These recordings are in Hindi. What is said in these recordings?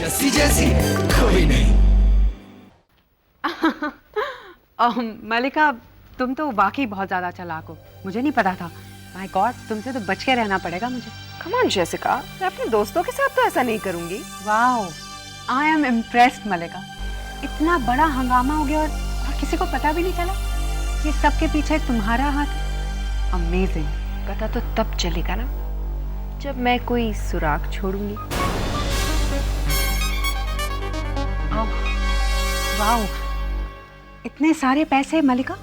जस्सी जैसी कोई नहीं। मलिका, तुम तो वाकई बहुत ज्यादा चालाक हो, मुझे नहीं पता था। माय गॉड, तुमसे तो बच के रहना पड़ेगा मुझे। कम ऑन जेसिका, मैं अपने दोस्तों के साथ तो ऐसा नहीं करूंगी। वाओ, आई एम इम्प्रेस्ड मलिका। इतना बड़ा हंगामा हो गया और किसी को पता भी नहीं चला कि सबके पीछे तुम्हारा हाथ है। अमेजिंग। पता तो तब चलेगा ना जब मैं कोई सुराग छोड़ूंगी। वाओ, इतने सारे पैसे मलिका,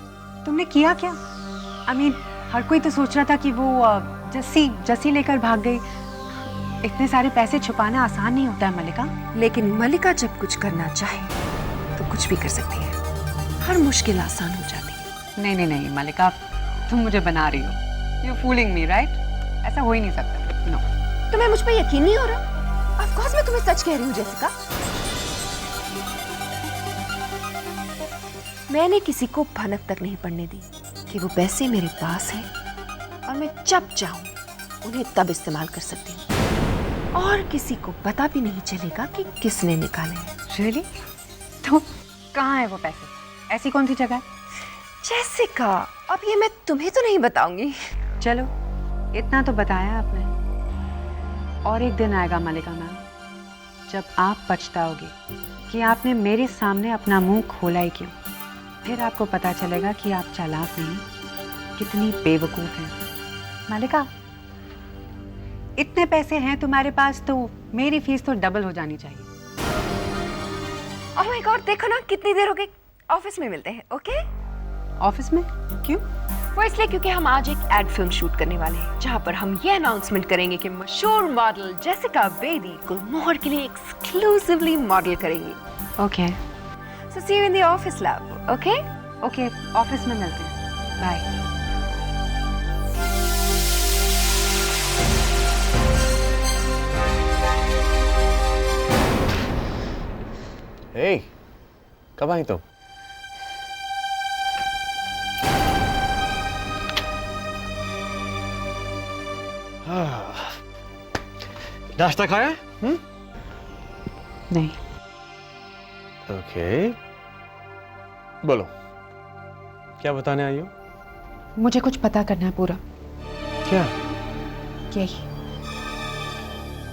तुमने किया क्या? I mean, हर कोई तो सोच रहा था कि वो जस्सी लेकर भाग गई। इतने सारे पैसे छुपाना आसान नहीं होता है मलिका। लेकिन मलिका जब कुछ करना चाहे तो कुछ भी कर सकती है। हर मुश्किल आसान हो जाती है। नहीं नहीं नहीं मलिका, तुम मुझे बना रही हो। You're fooling me, right? ऐसा हो ही नहीं सकता। No. तुम्हें मुझ पे यकीन नहीं हो रहा? Of course मैं तुम्हें सच कह रही हूँ जेसिका। मैंने किसी को भनक तक नहीं पड़ने दी कि वो पैसे मेरे पास हैं और मैं जब चाहूँ उन्हें तब इस्तेमाल कर सकती हूँ और किसी को पता भी नहीं चलेगा कि किसने निकाले हैं। Really? तो कहाँ है वो पैसे? ऐसी कौन सी जगह है? जेसिका, अब ये मैं तुम्हें तो नहीं बताऊंगी। चलो, इतना तो बताया आपने। और एक दिन आएगा मलिका मैम, जब आप पछताओगे कि आपने मेरे सामने अपना मुंह खोला ही क्यों। फिर आपको पता चलेगा कि आप चालाक नहीं, कितनी बेवकूफ हैं। मलिका, इतने पैसे हैं तुम्हारे पास तो मेरी फीस तो डबल हो जानी चाहिए। ओह माय गॉड, देखो ना कितनी देर हो गई। ऑफिस में मिलते हैं, ओके? ऑफिस में? क्यों? वो इसलिए क्योंकि हम आज एक एड फिल्म शूट करने वाले हैं जहाँ पर हम ये अनाउंसमेंट करेंगे कि मशहूर मॉडल जेसिका बेदी गुलमोहर के लिए एक्सक्लूसिवली मॉडल करेंगी। Okay. So see you in the office lab, okay? Okay, office में मिलते हैं। बाय। हे, कब आई तुम? नाश्ता खाया? नहीं। ओके, बोलो, क्या बताने आई हो? मुझे कुछ पता करना है पूरा। क्या? यही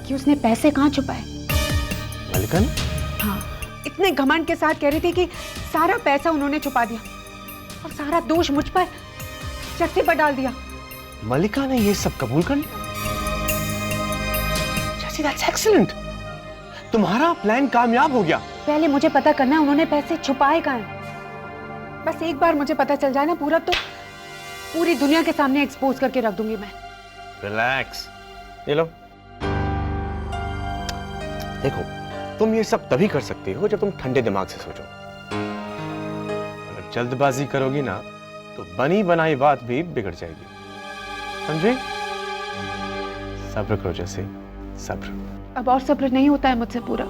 कि उसने पैसे कहाँ छुपाए। मलिका ने? हाँ, इतने घमंड के साथ कह रही थी कि सारा पैसा उन्होंने छुपा दिया और सारा दोष मुझ पर, जस्सी पर डाल दिया। मलिका ने ये सब कबूल कर लिया? जैसी, that's excellent। तुम्हारा प्लान कामयाब हो गया। पहले मुझे पता करना है उन्होंने पैसे छुपाए कहाँ हैं। बस एक बार मुझे पता चल जाए ना पूरा, तो पूरी दुनिया के सामने एक्सपोज करके रख दूंगी मैं। रिलैक्स, ये लो। देखो, तुम ये सब तभी कर सकती हो जब तुम ठंडे दिमाग से सोचो। अगर जल्दबाजी करोगी ना तो बनी बनाई बात भी बिगड़ जाएगी, समझे? सब्र करो जैसे, सब्र। अब और सब्र नहीं होता है मुझसे पूरा।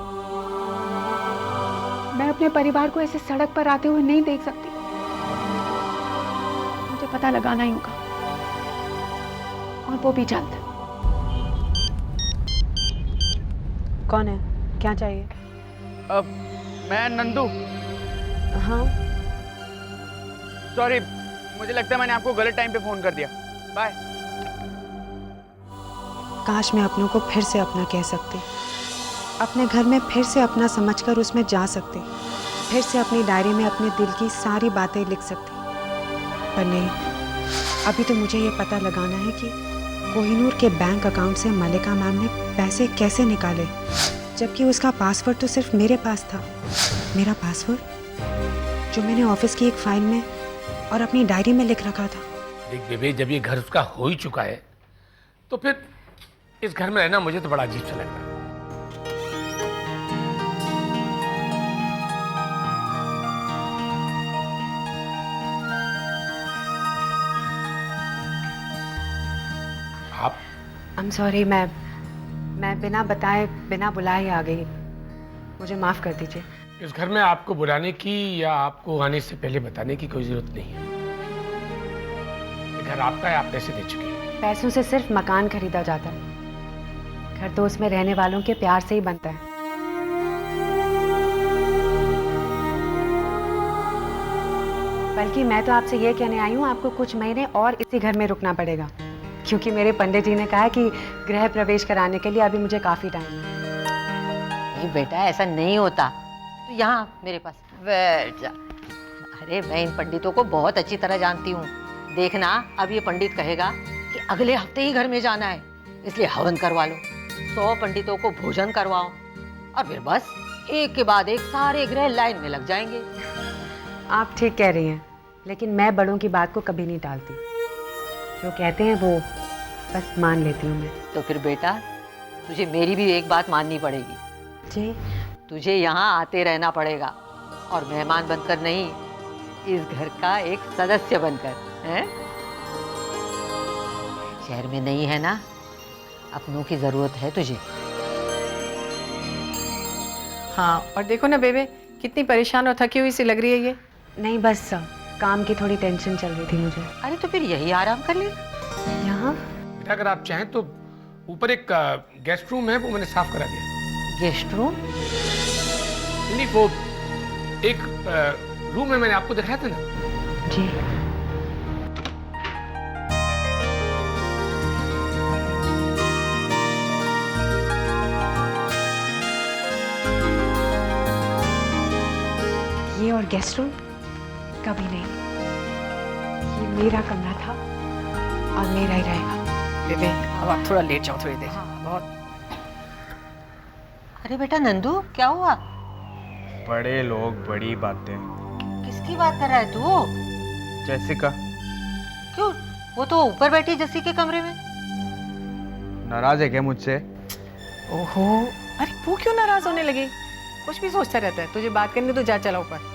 मैं अपने परिवार को ऐसे सड़क पर आते हुए नहीं देख सकती। मुझे पता लगाना ही होगा, और वो भी जल्द। कौन है? क्या चाहिए? मैं नंदू। हाँ, सॉरी, मुझे लगता है मैंने आपको गलत टाइम पे फोन कर दिया। बाय। काश मैं अपनों को फिर से अपना कह सकती, अपने घर में फिर से अपना समझकर उसमें जा सकती, फिर से अपनी डायरी में अपने दिल की सारी बातें लिख सकती। पर नहीं, अभी तो मुझे ये पता लगाना है कि कोहिनूर के बैंक अकाउंट से मलिका मैम ने पैसे कैसे निकाले, जबकि उसका पासवर्ड तो सिर्फ मेरे पास था। मेरा पासवर्ड जो मैंने ऑफिस की एक फाइल में और अपनी डायरी में लिख रखा था। देख बेबे, जब ये घर उसका हो ही चुका है तो फिर इस घर में रहना मुझे तो बड़ा अजीब सा लग रहा है। आप? आई एम सॉरी, मैं बिना बताए बिना बुलाए आ गई, मुझे माफ कर दीजिए। इस घर में आपको बुलाने की या आपको आने से पहले बताने की कोई जरूरत नहीं है। ये घर आपका है, आप पैसे दे चुके हैं। पैसों से सिर्फ मकान खरीदा जाता है, घर तो उसमें रहने वालों के प्यार से ही बनता है। बल्कि मैं तो आपसे ये कहने आई हूँ, आपको कुछ महीने और इसी घर में रुकना पड़ेगा, क्योंकि मेरे पंडित जी ने कहा है कि गृह प्रवेश कराने के लिए अभी मुझे काफी टाइम है। नहीं बेटा, ऐसा नहीं होता। तो यहाँ मेरे पास बैठ जा। अरे मैं इन पंडितों को बहुत अच्छी तरह जानती हूँ। देखना, अब ये पंडित कहेगा कि अगले हफ्ते ही घर में जाना है, इसलिए हवन करवा लो, 100 पंडितों को भोजन करवाओ, और फिर बस एक के बाद एक सारे ग्रह लाइन में लग जाएंगे। आप ठीक कह रही हैं, लेकिन मैं बड़ों की बात को कभी नहीं टालती। जो कहते हैं वो बस मान लेती हूँ मैं। तो फिर बेटा, तुझे मेरी भी एक बात माननी पड़ेगी। जी? तुझे यहाँ आते रहना पड़ेगा, और मेहमान बनकर नहीं, इस घर का एक सदस्य बनकर। हैं? शहर में नहीं है ना, अपनों की जरूरत है तुझे। हाँ, और देखो ना बेबे, कितनी परेशान और थकी हुई सी लग रही है ये। नहीं, बस काम की थोड़ी टेंशन चल रही थी मुझे। अरे तो फिर यही आराम कर ले। यहाँ? बेटा अगर आप चाहें तो ऊपर एक गेस्ट रूम है, वो मैंने साफ करा दिया। Guest room? नहीं, वो एक रूम है, मैंने आपको दिखाया था ना। जी। ये और गेस्ट रूम कभी नहीं, ये मेरा कमरा था और मेरा ही रहेगा। बेबे अब आप थोड़ा लेट जाओ थोड़ी देर। बहुत। अरे बेटा नंदू, क्या हुआ? बड़े लोग बड़ी बातें। किसकी बात कर रहा है तू? जैसिका। क्यों? वो तो ऊपर बैठी जस्सी के कमरे में। नाराज है क्या मुझसे? ओहो, अरे वो क्यों नाराज होने लगी? कुछ भी सोचता रहता है। तुझे बात करनी तो जा, चला ऊपर।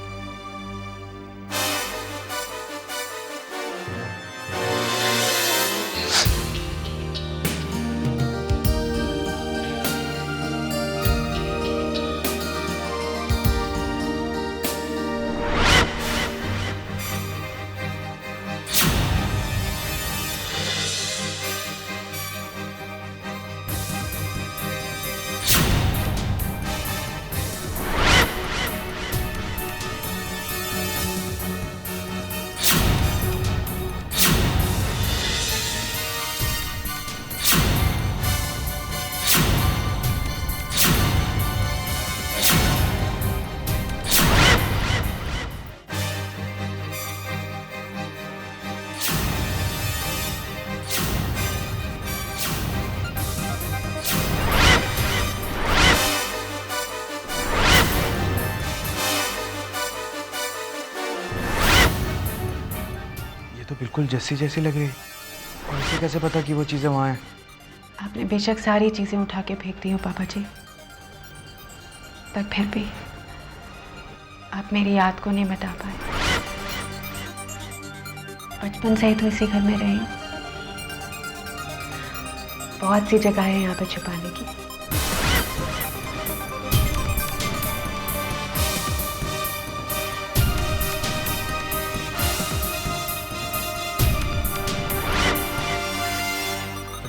तो बिल्कुल जैसी जैसी लग रही है, और इसे कैसे पता कि वो चीजें वहां हैं? आपने बेशक सारी चीजें उठा के फेंक दी हो पापा जी, पर फिर भी आप मेरी याद को नहीं मिटा पाए। बचपन से ही तो इसी घर में रही हूँ, बहुत सी जगह है यहाँ पे छुपाने की।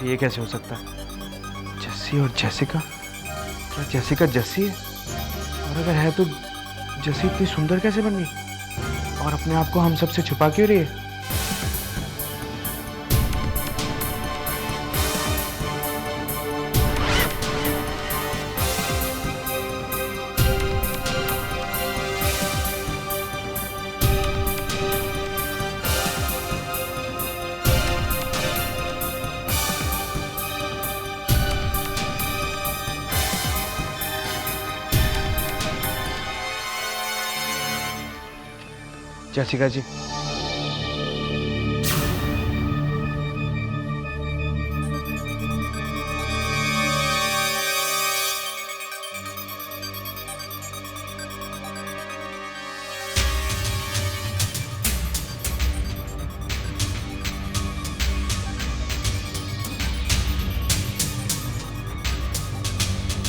ये कैसे हो सकता है? जस्सी और जैसिका? क्या जैसिका जस्सी है? और अगर है तो जस्सी इतनी सुंदर कैसे बन गई और अपने आप को हम सबसे छुपा क्यों रही है? जैसिका जी,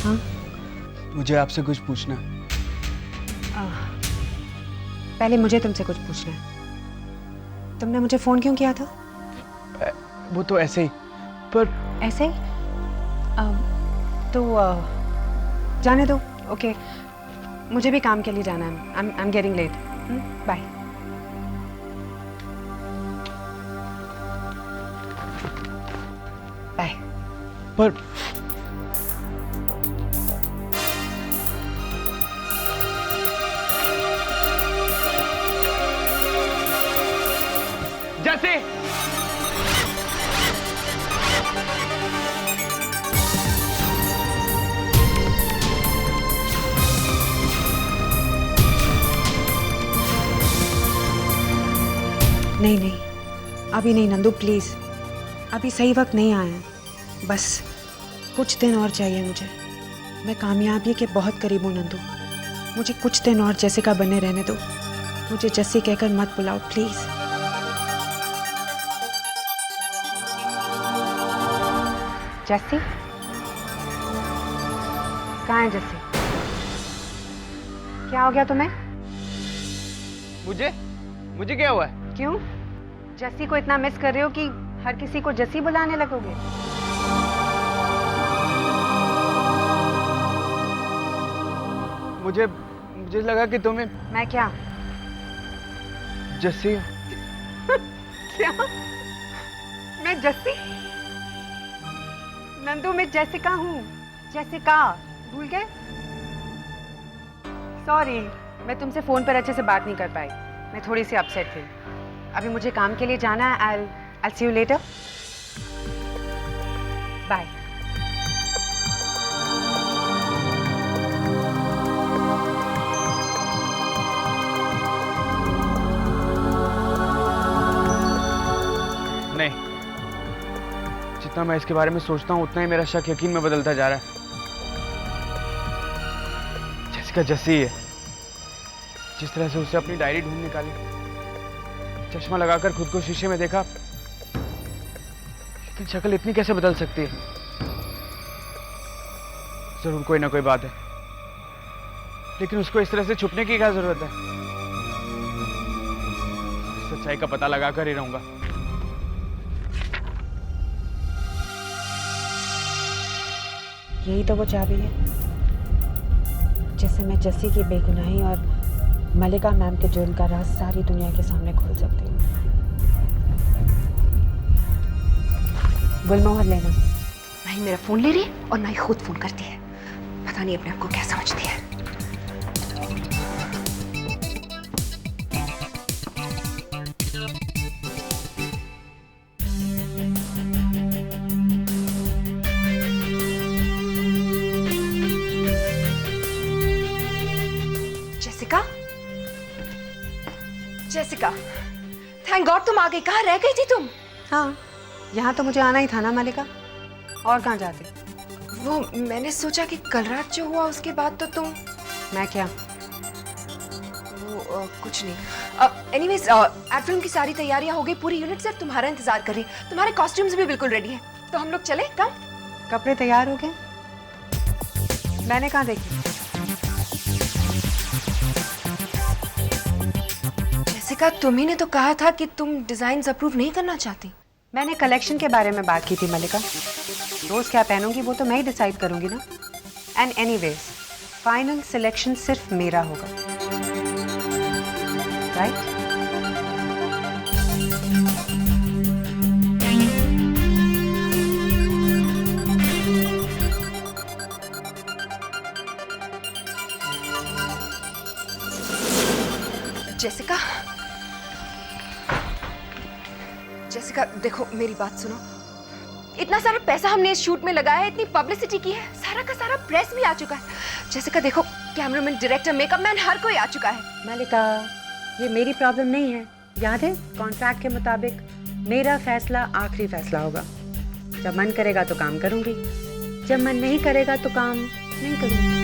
हाँ? मुझे आपसे कुछ पूछना है। पहले मुझे तुमसे कुछ पूछना है। तुमने मुझे फोन क्यों किया था? वो तो ऐसे ही, पर ऐसे ही? तो जाने दो। ओके, मुझे भी काम के लिए जाना है। I am getting late. Bye. पर जैसे नहीं नहीं, अभी नहीं नंदू, प्लीज़। अभी सही वक्त नहीं आया है। बस कुछ दिन और चाहिए मुझे। मैं कामयाबी के बहुत करीब हूँ नंदू। मुझे कुछ दिन और जैसिका बने रहने दो। मुझे जस्सी कहकर मत बुलाओ प्लीज़। जस्सी, कहाँ है जस्सी? क्या हो गया तुम्हें? मुझे मुझे क्या हुआ है? क्यों? जस्सी को इतना मिस कर रहे हो कि हर किसी को जस्सी बुलाने लगोगे? मुझे लगा कि तुम्हें मैं क्या? जस्सी, क्या? मैं जस्सी? नंदू, मैं जैसिका हूँ। जैसिका, भूल गए? सॉरी, मैं तुमसे फोन पर अच्छे से बात नहीं कर पाई। मैं थोड़ी सी अपसेट थी। अभी मुझे काम के लिए जाना है। I'll see you later. Bye. नहीं, जितना मैं इसके बारे में सोचता हूँ उतना ही मेरा शक यकीन में बदलता जा रहा है। जैसिका जस्सी है। जिस तरह से उससे अपनी डायरी ढूंढ निकाली, चश्मा लगाकर खुद को शीशे में देखा, लेकिन शक्ल इतनी कैसे बदल सकती है? जरूर कोई ना कोई बात है, लेकिन उसको इस तरह से छुपने की क्या जरूरत है? सच्चाई का पता लगाकर ही रहूंगा। यही तो वो चाबी है जिससे मैं जस्सी की बेगुनाही और मलिका मैम के जुर्म का राज सारी दुनिया के सामने खोल सकती हूँ। गुलमोहर लेना। ना ही मेरा फोन ले रही है और ना ही खुद फोन करती है। पता नहीं अपने आप को क्या समझती है। जेसिका, जेसिका, थैंक गॉड तुम आ गई। कहाँ रह गई थी तुम? हाँ, यहाँ तो मुझे आना ही था ना मलिका। और कहाँ जाती? वो मैंने सोचा कि कल रात जो हुआ उसके बाद तो तुम। मैं क्या? वो कुछ नहीं। एनीवेज, एड फिल्म की सारी तैयारियां हो गई। पूरी यूनिट सिर्फ तुम्हारा इंतजार कर रही है। तुम्हारे कॉस्ट्यूम्स भी बिल्कुल रेडी हैं। तो हम लोग चले? कम कपड़े तैयार हो गए? मैंने कहाँ देखी? जेसिका, तुम्ही ने तो कहा था कि तुम डिजाइन्स अप्रूव नहीं करना चाहती। मैंने कलेक्शन के बारे में बात की थी मलिका। रोज क्या पहनूंगी वो तो मैं ही डिसाइड करूंगी ना। एंड एनीवेज, फाइनल सिलेक्शन सिर्फ मेरा होगा, राइट? जेसिका, जेसिका देखो मेरी बात सुनो। इतना सारा पैसा हमने इस शूट में लगाया है, इतनी पब्लिसिटी की है, सारा का सारा प्रेस भी आ चुका है। जेसिका देखो, कैमरामैन, डायरेक्टर, मेकअप मैन, हर कोई आ चुका है। मलिका, ये मेरी प्रॉब्लम नहीं है। याद है, कॉन्ट्रैक्ट के मुताबिक मेरा फैसला आखिरी फैसला होगा। जब मन करेगा तो काम करूंगी, जब मन नहीं करेगा तो काम नहीं करूंगी।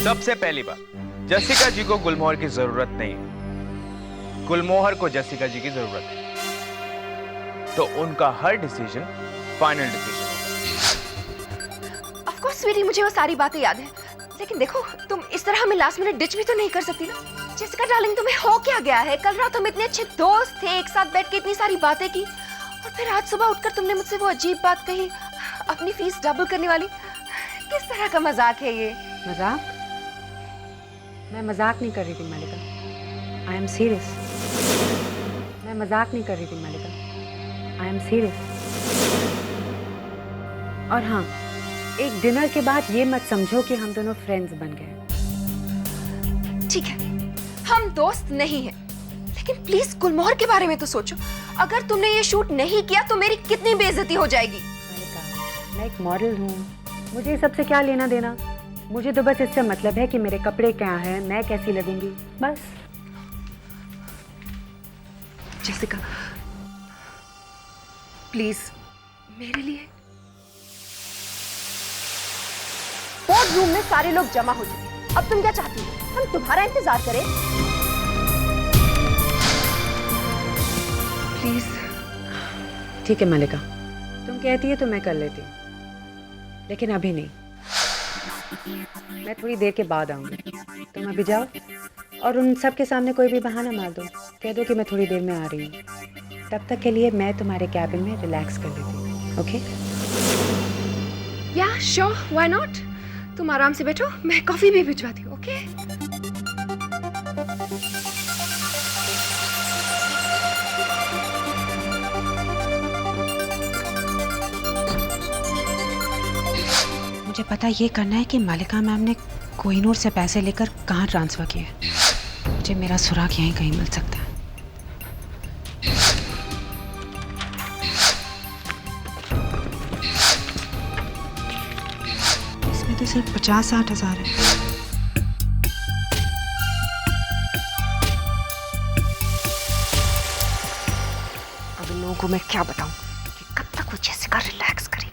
सबसे पहली बात, जसिका जी को गुलमोहर की जरूरत नहीं है। गुलमोहर को जसिका जी की जरूरत है। तो उनका हर डिसीजन फाइनल डिसीजन होगा। ऑफ कोर्स स्वीटी, मुझे वो सारी बातें याद है, लेकिन देखो तुम इस तरह हमें लास्ट मिनट डिच भी तो नहीं कर सकती ना। जेसिका डार्लिंग, तुम्हें हो क्या गया है? कल रात हम इतने अच्छे दोस्त थे, एक साथ बैठ के इतनी सारी बातें की, और फिर आज सुबह उठकर तुमने मुझसे वो अजीब बात कही, अपनी फीस डबल करने वाली। किस तरह का मजाक है ये? मजाक? मैं मजाक नहीं कर रही थी मलिका, आई एम सीरियस। मैं मजाक नहीं कर रही थी मलिका, आई एम सीरियस। और हाँ, एक डिनर के बाद ये मत समझो कि हम दोनों फ्रेंड्स बन गए। ठीक है, हम दोस्त नहीं हैं, लेकिन प्लीज गुलमोहर के बारे में तो सोचो। अगर तुमने ये शूट नहीं किया तो मेरी कितनी बेइज्जती हो जाएगी। मैं एक मॉडल हूँ, मुझे इस सब से क्या लेना देना। मुझे तो बस इससे मतलब है कि मेरे कपड़े क्या हैं, मैं कैसी लगूंगी, बस। जेसिका, प्लीज मेरे लिए। बोर्ड रूम में सारे लोग जमा हो चुके, अब तुम क्या चाहती हो? हम तुम्हारा इंतजार करें? प्लीज। ठीक है मलिका, तुम कहती है तो मैं कर लेती हूँ, लेकिन अभी नहीं। मैं थोड़ी देर के बाद आऊंगी। तुम अभी जाओ और उन सब के सामने कोई भी बहाना मार दो, कह दो कि मैं थोड़ी देर में आ रही हूँ। तब तक के लिए मैं तुम्हारे कैबिन में रिलैक्स कर लेती हूँ। ओके? या श्योर, व्हाई नॉट। तुम आराम से बैठो, मैं कॉफी भी भिजवाती हूँ। ओके? मुझे पता ये करना है कि मलिका मैम ने कोहिनूर से पैसे लेकर कहाँ ट्रांसफर किए। मुझे मेरा सुराग यहीं कहीं मिल सकता है। इसमें तो सिर्फ 50-60 हज़ार है। अब इन लोगों को मैं क्या बताऊं कि कब तक वो जेसिका रिलैक्स करेगी।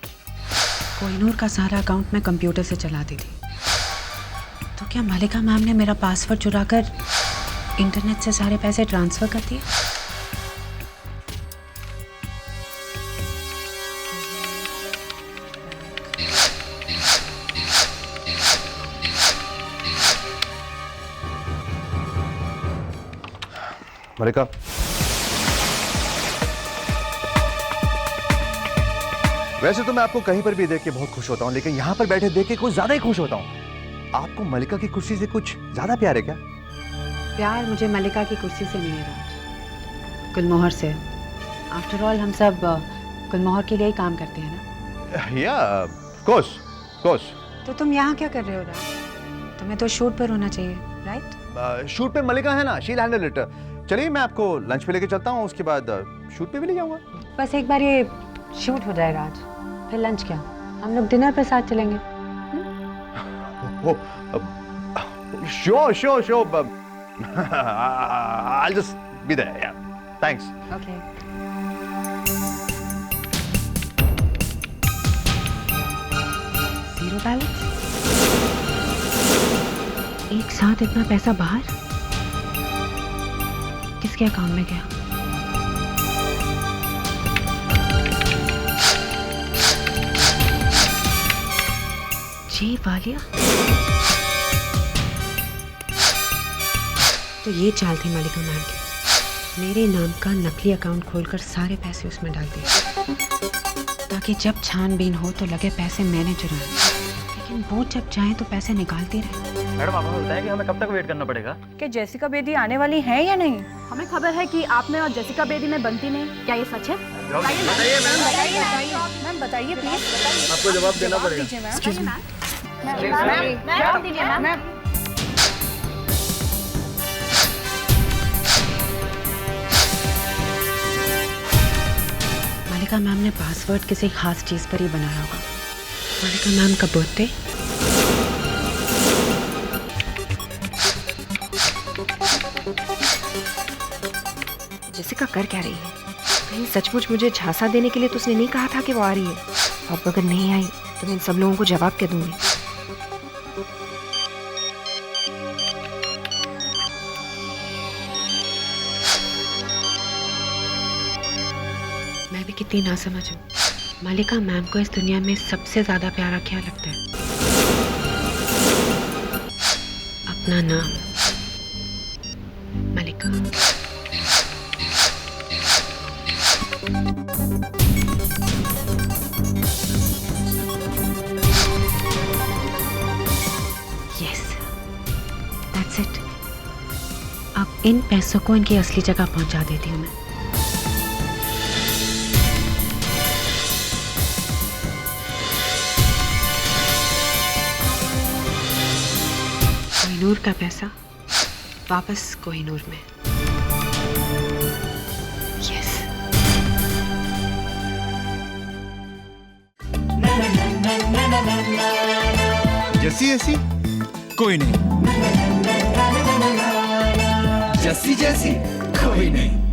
कोहिनूर का सारा अकाउंट मैं कंप्यूटर से चलाती थी, तो क्या मलिका मैम ने मेरा पासवर्ड चुराकर इंटरनेट से सारे पैसे ट्रांसफर कर दिए? मलिका, वैसे तो मैं आपको कहीं पर भी देख के बहुत खुश होता हूँ, लेकिन यहाँ पर बैठे देख के कुछ ज्यादा ही खुश होता हूँ। आपको मलिका की कुर्सी से कुछ ज्यादा प्यार है क्या? प्यार मुझे मलिका की कुर्सी से नहीं है राज, गुलमोहर से। आफ्टर ऑल हम सब गुलमोहर के लिए ही काम करते हैं ना। या कोर्स कोर्स। तो तुम यहाँ क्या कर रहे हो राज? तुम्हें तो शूट पर होना चाहिए, राइट? शूट पे मलिका है ना, शी विल हैंडल इट। चलिए मैं आपको लंच पे लेके चलता हूँ, उसके बाद शूट पे भी ले जाऊंगा। बस एक बार ये शूट हो जाए राज, फिर लंच क्या, हम लोग डिनर पे साथ चलेंगे। Sure sure sure, I'll just be there. Yeah, thanks. Okay. Zero balance? एक साथ इतना पैसा बाहर? किसके अकाउंट में गया? जी वालिया? तो ये चाल थी मलिका मैम की, मेरे नाम का नकली अकाउंट खोलकर सारे पैसे उसमें डाल दिए, ताकि जब छानबीन हो तो लगे पैसे मैंने चुराए, लेकिन वो जब चाहे तो पैसे निकालती रहे। मैडम, आपको बताया कि हमें कब तक वेट करना पड़ेगा? कि जेसिका बेदी आने वाली है या नहीं? हमें खबर है कि आप में और जेसिका बेदी में बनती नहीं। क्या ये सच है? बताइए मैम, बताइए प्लीज। आपको जवाब देना पड़ेगा। मलिका मैम ने पासवर्ड किसी खास चीज पर ही बनाया होगा। मलिका मैम का बर्थडे, जेसिका कर क्या रही है? कहीं सचमुच मुझे झांसा देने के लिए तो उसने नहीं कहा था कि वो आ रही है? अब अगर नहीं आई तो मैं इन सब लोगों को जवाब क्या दूंगी? मैं भी कितनी नासमझ हूँ। मलिका मैम को इस दुनिया में सबसे ज्यादा प्यारा क्या लगता है? अपना नाम, मलिका। Yes, that's it. अब इन पैसों को इनकी असली जगह पहुंचा देती हूँ मैं। कोहिनूर का पैसा वापस कोहिनूर में। यस। जैसी ऐसी कोई नहीं, जैसी जैसी कोई नहीं।